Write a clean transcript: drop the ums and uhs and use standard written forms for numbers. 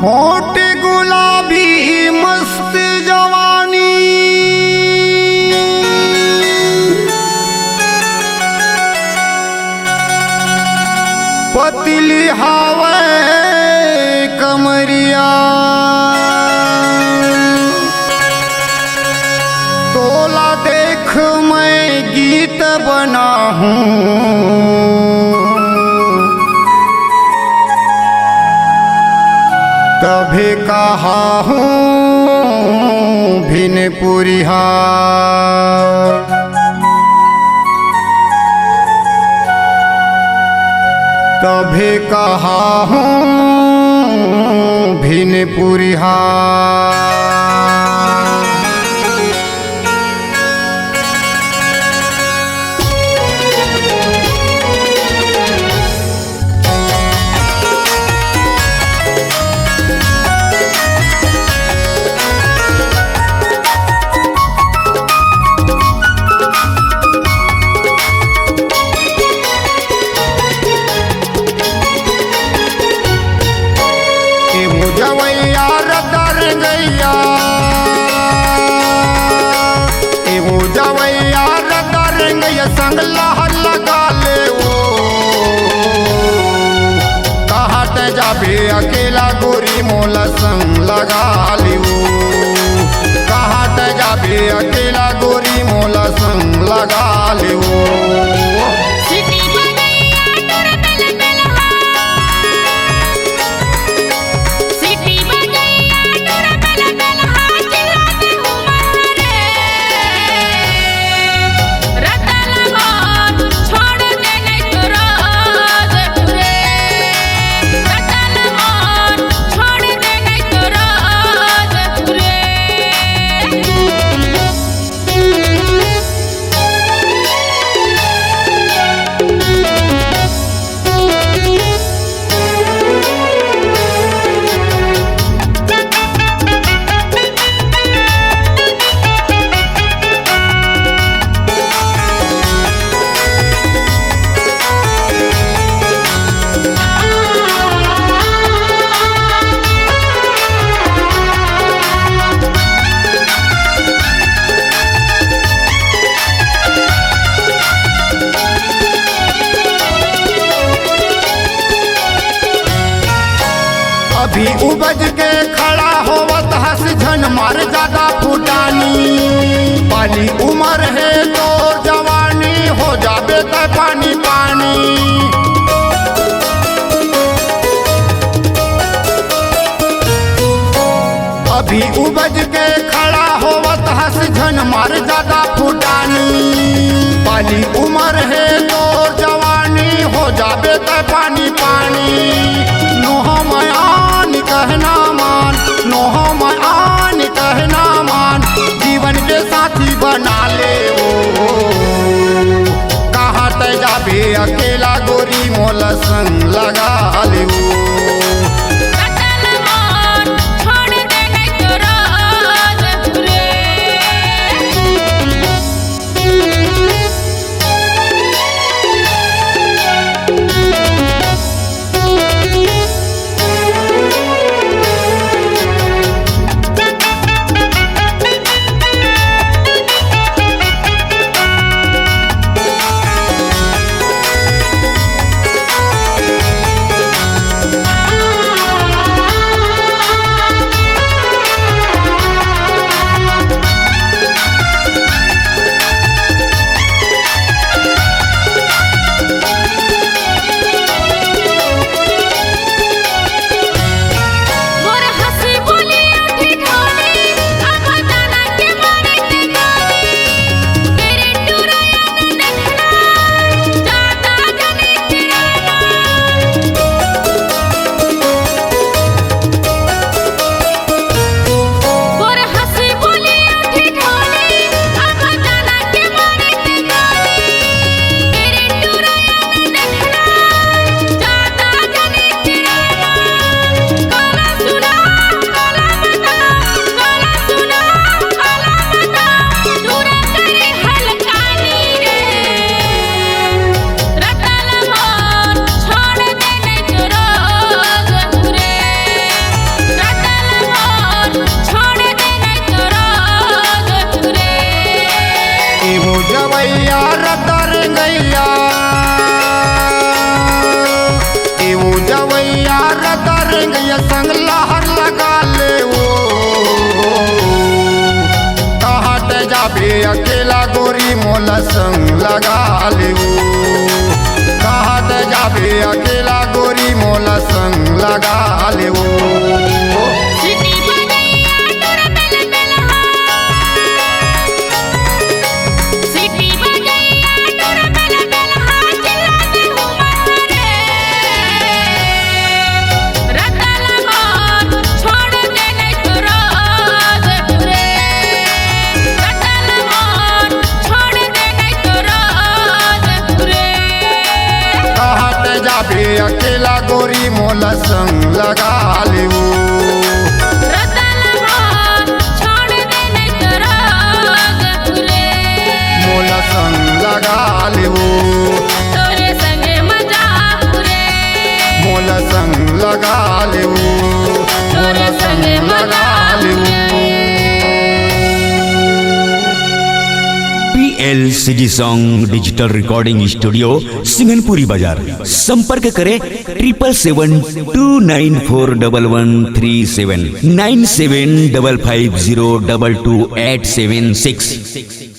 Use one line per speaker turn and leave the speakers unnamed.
होठ गुलाबी मस्त जवानी, पतली हवा कमरिया, तोला देख मैं गीत बना हूँ, तभी कहा हूँ भिनपुरिया। तभी कहा हूँ भिनपुरिया। जवैया रतर गैया, एवो जवैया रतर गैया, संग लहर लगा ले वो, कहत जाबे अकेला गोरी मोला संग लगा ले वो, कहत जाबे अकेला गोरी मोला संग लगा ले वो। अभी उपज के खड़ा होवत हस झन मार ज्यादा फुटानी, पानी उमर है तो जवानी हो जाबे त पानी पानी। अभी उपज के खड़ा होवत हस झन मार ज्यादा फुटानी, पानी उमर है तो जवानी हो जाबे त पानी पानी। नोह मयान कहना मान, नोह मयान कहना मान, जीवन के साथी बना ले वो, कहाँ ते जाबे अकेला गोरी मोला संग लगा ले वो। रेंगैया एऊ जवैया रदा रेंगैया संग लहर लगा ले वो कहत जाबे अकेला गोरी मोला संग लगा ले वो कहत जाबे अकेला गोरी मोला संग लगा ले वो अकेला गोरी मोला संग लगा ले वो मोला संग लगा ले वो
तोरे संगे मजा रे
मोला संग लगा ले वो
तोरे संगे मजा
PLCG song digital recording studio Singanpuri बाजार। संपर्क करें 7772941137 9755022876।